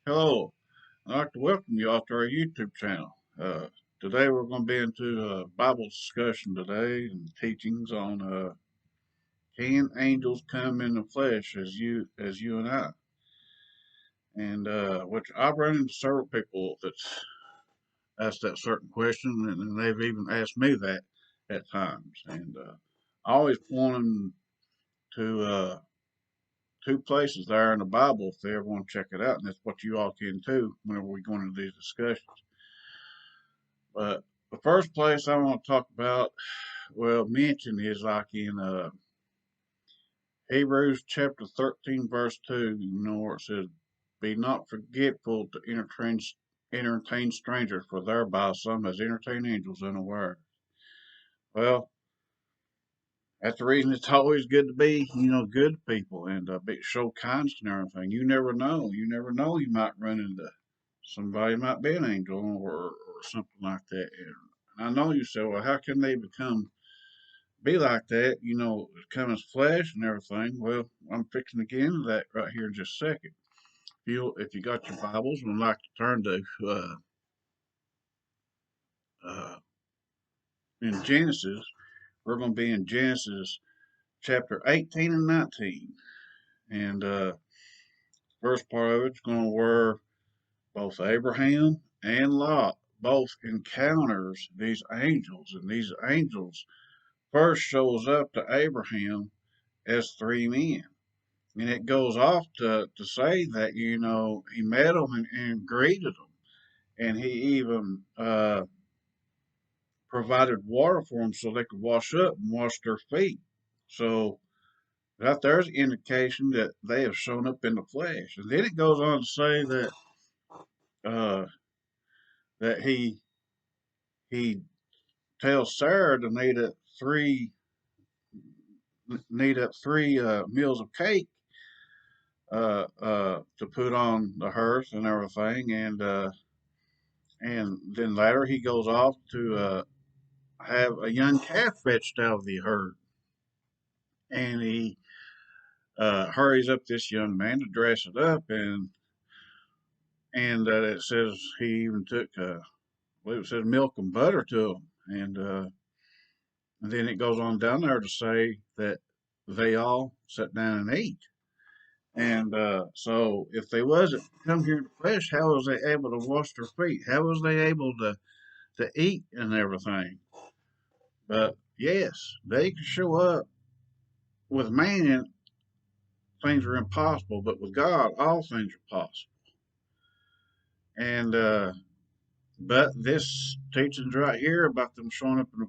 Hello, I'd like to welcome you all to our YouTube channel. Today we're going to be into a Bible discussion today and teachings on can angels come in the flesh as you and I. And which I've run into several people that's asked that certain question, and they've even asked me that at times. And I always point them to two places there in the Bible if they ever want to check it out, and that's what you all can too whenever we go into these discussions. But the first place I want to talk about, well, mention is like in Hebrews chapter 13, verse 2, where it says, be not forgetful to entertain strangers, for thereby some has entertained angels unaware. Well, that's the reason it's always good to be, good to people and show kindness and everything. You never know. You never know. You might run into somebody might be an angel or something like that. And I know you say, well, how can they be like that, come as flesh and everything? Well, I'm fixing to get into that right here in just a second. If you got your Bibles and would like to turn to uh, in Genesis, we're going to be in Genesis chapter 18 and 19. And first part of it's going to where both Abraham and Lot both encounters these angels, and these angels first shows up to Abraham as three men. And it goes off to say that, he met them and greeted them. And he even provided water for them so they could wash up and wash their feet. So right there's indication that they have shown up in the flesh. And then it goes on to say uh, that he tells Sarah to knead up three meals of cake to put on the hearth and everything, and then later he goes off to have a young calf fetched out of the herd, and he hurries up this young man to dress it up, and it says he even took, I believe it says milk and butter to him, and then it goes on down there to say that they all sat down and ate. And so, if they wasn't come here in the flesh, how was they able to wash their feet? How was they able to eat and everything? But yes, they can show up. With man, things are impossible, but with God, all things are possible. And but this teaching's right here about them showing up in the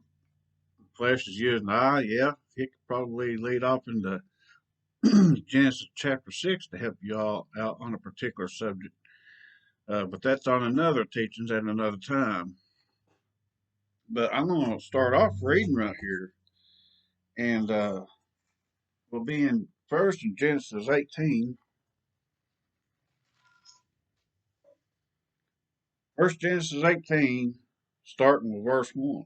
flesh as you and I, yeah, it could probably lead off into Genesis chapter 6 to help you all out on a particular subject. But that's on another teachings at another time. But I'm going to start off reading right here, and we'll be in first in Genesis 18. First Genesis 18, starting with verse 1.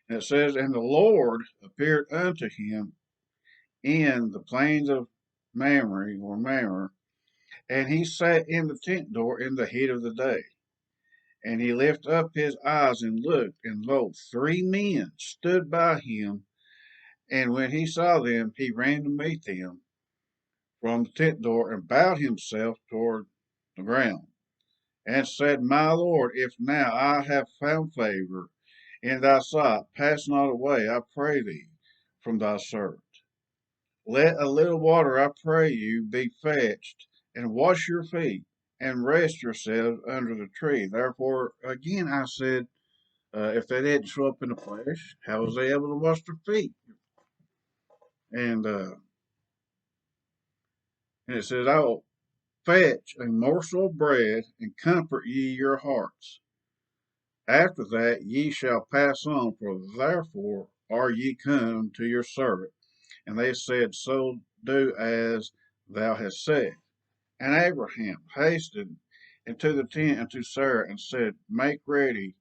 And it says, and the Lord appeared unto him in the plains of Mamre, and he sat in the tent door in the heat of the day. And he lifted up his eyes and looked, and lo, three men stood by him. And when he saw them, he ran to meet them from the tent door and bowed himself toward the ground, and said, my Lord, if now I have found favor in thy sight, pass not away, I pray thee, from thy servant. Let a little water, I pray you, be fetched, and wash your feet, and rest yourselves under the tree. Therefore, again I said, if they didn't show up in the flesh, how was they able to wash their feet? And, uh, and it says, I will fetch a morsel of bread, and comfort ye your hearts. After that ye shall pass on, for therefore are ye come to your servant. And they said, so do as thou hast said. And Abraham hastened into the tent unto Sarah and said, make ready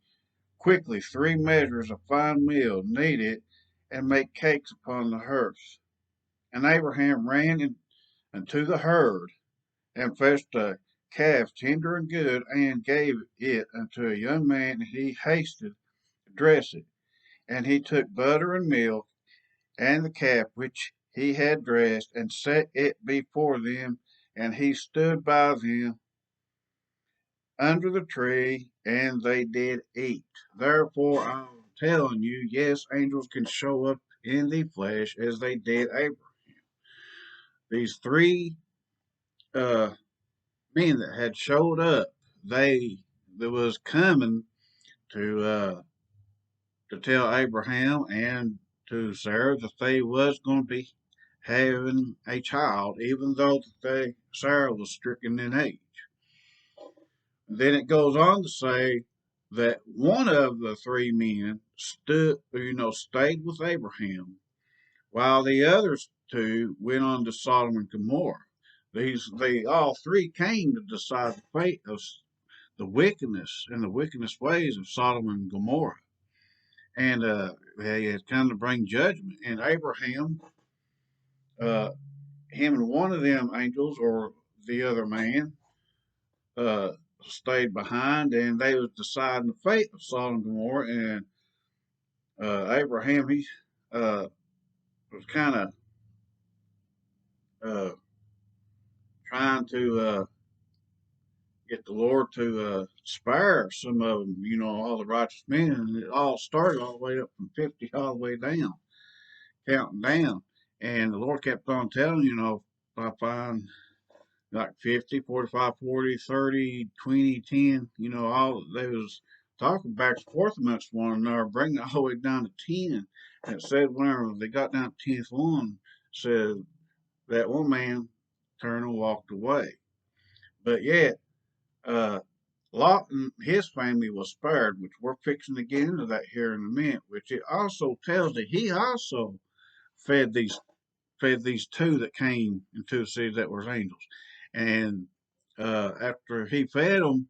quickly 3 measures of fine meal, knead it, and make cakes upon the hearth. And Abraham ran into the herd and fetched a calf tender and good, and gave it unto a young man, and he hasted to dress it. And he took butter and milk, and the calf which he had dressed, and set it before them, and he stood by them under the tree, and they did eat. Therefore I'm telling you, yes, angels can show up in the flesh as they did Abraham. These three uh, men that had showed up, they that was coming to tell Abraham and to Sarah that they was going to be having a child, even though Sarah was stricken in age. Then it goes on to say that one of the three men stayed with Abraham, while the others two went on to Sodom and Gomorrah. They all three came to decide the fate of the wickedness and the wickedness ways of Sodom and Gomorrah, and they had come to bring judgment. And Abraham, uh, him and one of them angels or the other man, uh, stayed behind, and they was deciding the fate of Sodom and Gomorrah. And Abraham, he was kind of uh, trying to get the Lord to spare some of them, all the righteous men. And it all started all the way up from 50 all the way down, counting down. And the Lord kept on telling, I find like 50, 45, 40, 30, 20, 10, all they was talking back and forth amongst one another, bringing it all the way down to 10. And it said whenever they got down to 10th one, said that one man turned and walked away. But yet, Lot and his family was spared, which we're fixing to get into that here in a minute, which it also tells that he also fed these two that came into the city that were angels. And after he fed them,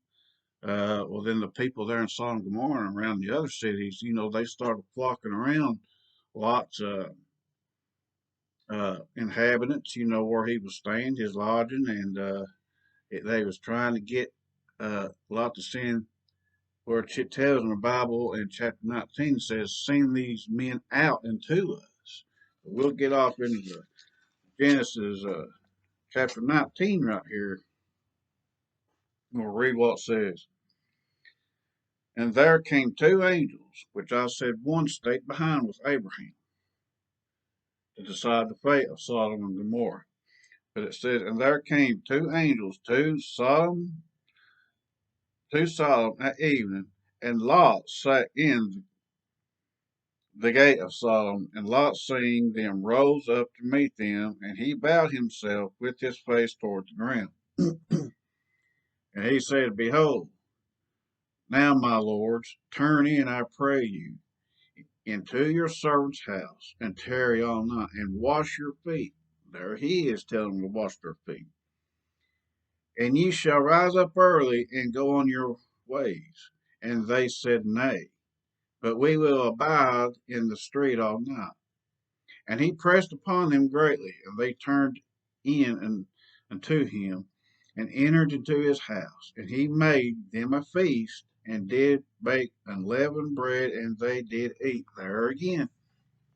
well, then the people there in Sodom and Gomorrah and around the other cities, they started flocking around Lot's inhabitants, where he was staying, his lodging, and they was trying to get Lot to send, where it tells in the Bible in chapter 19 says, send these men out into us. We'll get off into the Genesis chapter 19 right here. We'll read what it says. And there came two angels, which I said one stayed behind with Abraham to decide the fate of Sodom and Gomorrah. But it says, and there came two angels to Sodom at evening, and Lot sat in the gate of Sodom, and Lot seeing them rose up to meet them, and he bowed himself with his face toward the ground. And he said, behold, now, my lords, turn in, I pray you, into your servant's house, and tarry all night, and wash your feet. There he is telling them to wash their feet. And ye shall rise up early and go on your ways. And they said, nay, but we will abide in the street all night. And he pressed upon them greatly, and they turned in unto him, and entered into his house. And he made them a feast, and did bake unleavened bread, and they did eat. There again,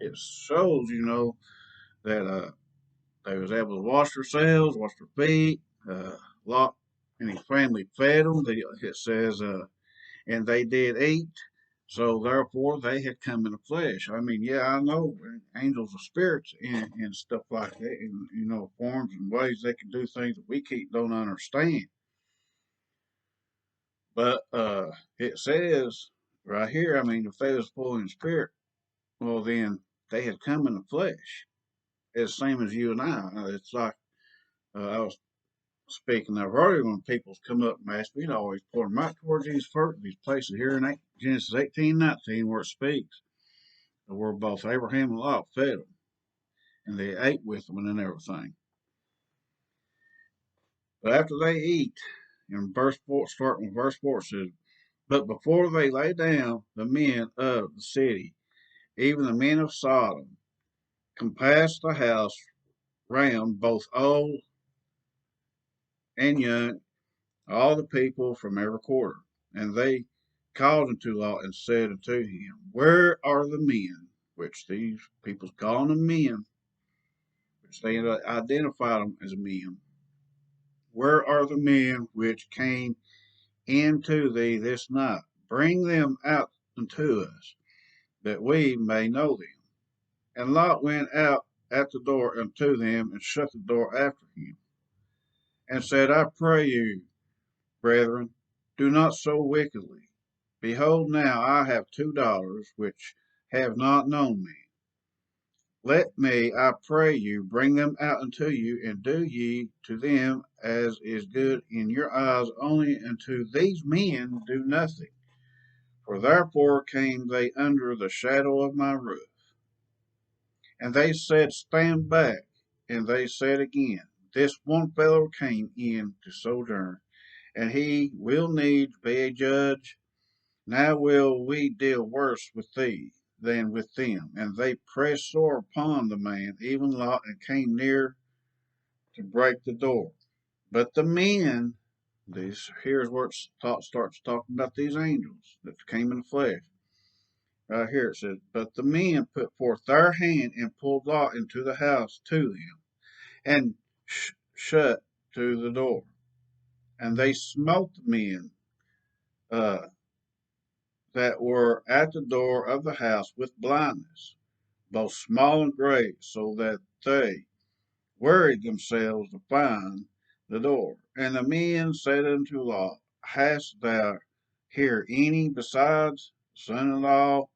it shows, that they was able to wash themselves, wash their feet. Lot and his family fed them. It says, and they did eat. So therefore, they had come in the flesh. I mean, yeah, I know angels are spirits and stuff like that, and forms and ways they can do things that we don't understand. But it says right here, I mean, if they was full in spirit, well, then they had come in the flesh, as same as you and I. It's like I was speaking of earlier when people come up and ask me, I always point them right towards these places here in Genesis 18:19 where it speaks where both Abraham and Lot fed them, and they ate with them and everything. But after they eat, in verse 4, starting with verse 4, it says, but before they lay down, the men of the city, even the men of Sodom, compassed the house round, both old and young, all the people from every quarter. And they called unto Lot and said unto him, Where are the men, which these people's calling them men, which they identified them as men, where are the men which came into thee this night? Bring them out unto us, that we may know them. And Lot went out at the door unto them, and shut the door after him, and said, I pray you, brethren, do not so wickedly. Behold, now I have 2 daughters which have not known me. Let me, I pray you, bring them out unto you, and do ye to them as is good in your eyes, only unto these men do nothing. For therefore came they under the shadow of my roof. And they said, Stand back. And they said again, This one fellow came in to sojourn, and he will needs be a judge. Now will we deal worse with thee than with them. And they pressed sore upon the man, even Lot, and came near to break the door. But the men, here's where it starts talking about these angels that came in the flesh. Right here it says, But the men put forth their hand and pulled Lot into the house to them, and shut to the door. And they smote the men uh, that were at the door of the house with blindness, both small and great, so that they worried themselves to find the door. And the men said unto Lot, Hast thou here any besides son in law,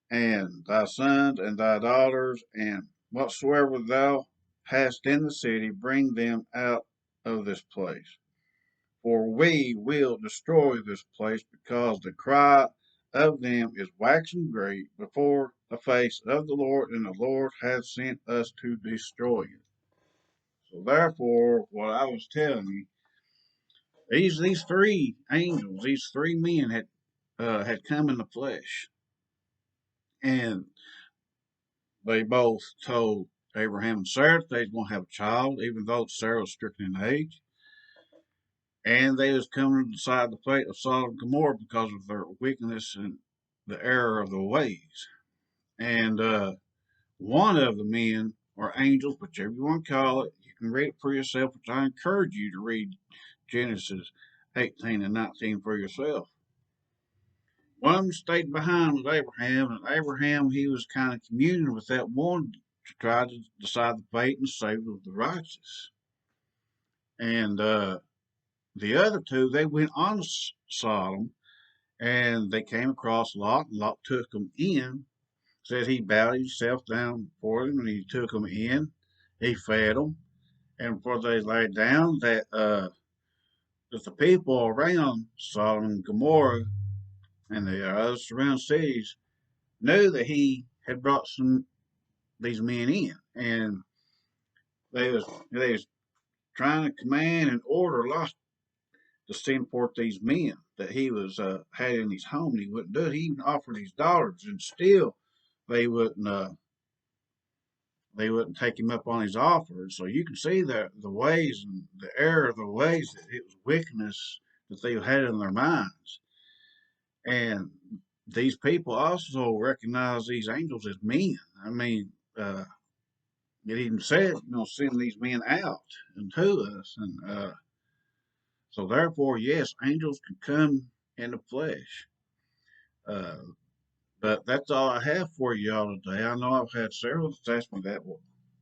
and thy sons and thy daughters, and whatsoever thou hast in the city, bring them out of this place? For we will destroy this place, because the cry of them is waxing great before the face of the Lord, and the Lord hath sent us to destroy it. So therefore, what I was telling you, these three angels, these three men had come in the flesh, and they both told Abraham and Sarah that they was going to have a child, even though Sarah was stricken in age. And they was coming to decide the fate of Sodom and Gomorrah because of their wickedness and the error of their ways. And one of the men, or angels, whichever you want to call it, you can read it for yourself, which I encourage you to read Genesis 18 and 19 for yourself. One of them stayed behind with Abraham, and Abraham, he was kind of communing with that one to try to decide the fate and save of the righteous. And the other two, they went on to Sodom, and they came across Lot, and Lot took them in, said he bowed himself down for them, and he took them in, he fed them, and before they laid down, that the people around Sodom and Gomorrah and the other surrounding cities knew that he had brought these men in, and they was trying to command and order Lot to send forth these men that he was had in his home, and he wouldn't do it. He even offered his daughters, and still they wouldn't uh, they wouldn't take him up on his offer. So you can see the ways and the error of the ways, that it was wickedness that they had in their minds. And these people also recognize these angels as men. I mean, it even said, send these men out unto us. And so therefore, yes, angels can come in the flesh. Uh, but that's all I have for y'all today. I know I've had several that asked me that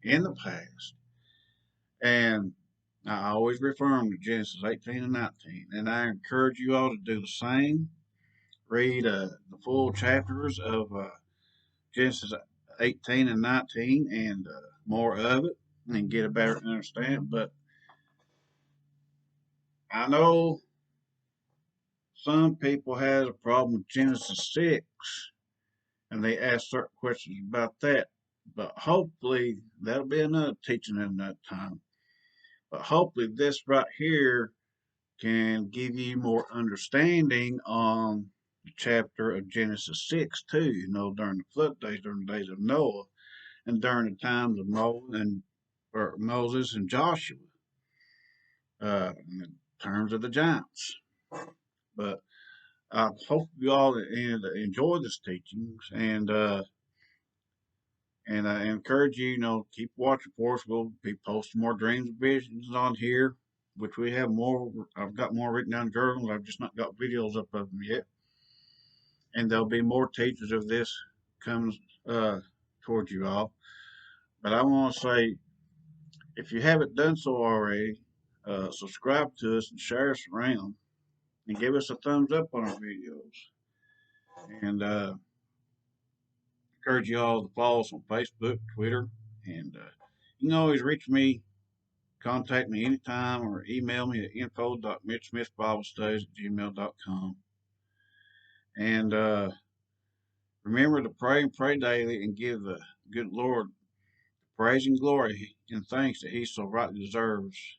in the past. And I always refer them to Genesis 18 and 19. And I encourage you all to do the same. Read the full chapters of Genesis 18 and 19 and more of it, and get a better understanding. But I know some people has a problem with Genesis 6, and they ask certain questions about that. But hopefully that'll be another teaching in that time. But hopefully this right here can give you more understanding on the chapter of Genesis 6 too, during the flood days, during the days of Noah, and during the times of Moses and Joshua. terms of the Giants. But I hope you all enjoy this teachings, and I encourage you, keep watching for us. We'll be posting more dreams and visions on here, which we have more. I've got more written down in journals. I've just not got videos up of them yet. And there'll be more teachers of this coming uh, towards you all. But I want to say, if you haven't done so already, subscribe to us and share us around, and give us a thumbs up on our videos. And encourage you all to follow us on Facebook, Twitter, and you can always reach me. Contact me anytime or email me at info.mitchsmithbiblestudies@gmail.com. And remember to pray and pray daily and give the good Lord praise and glory and thanks that He so rightly deserves,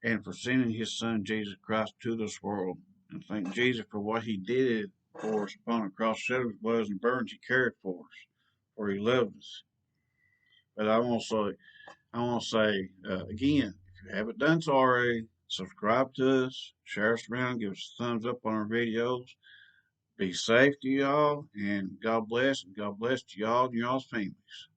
and for sending His Son Jesus Christ to this world. And thank Jesus for what He did for us upon the cross, shed His blood and burdens He carried for us, for He loved us. But I want to say again, if you haven't done so already, subscribe to us, share us around, give us a thumbs up on our videos. Be safe to y'all, and God bless to y'all and y'all's families.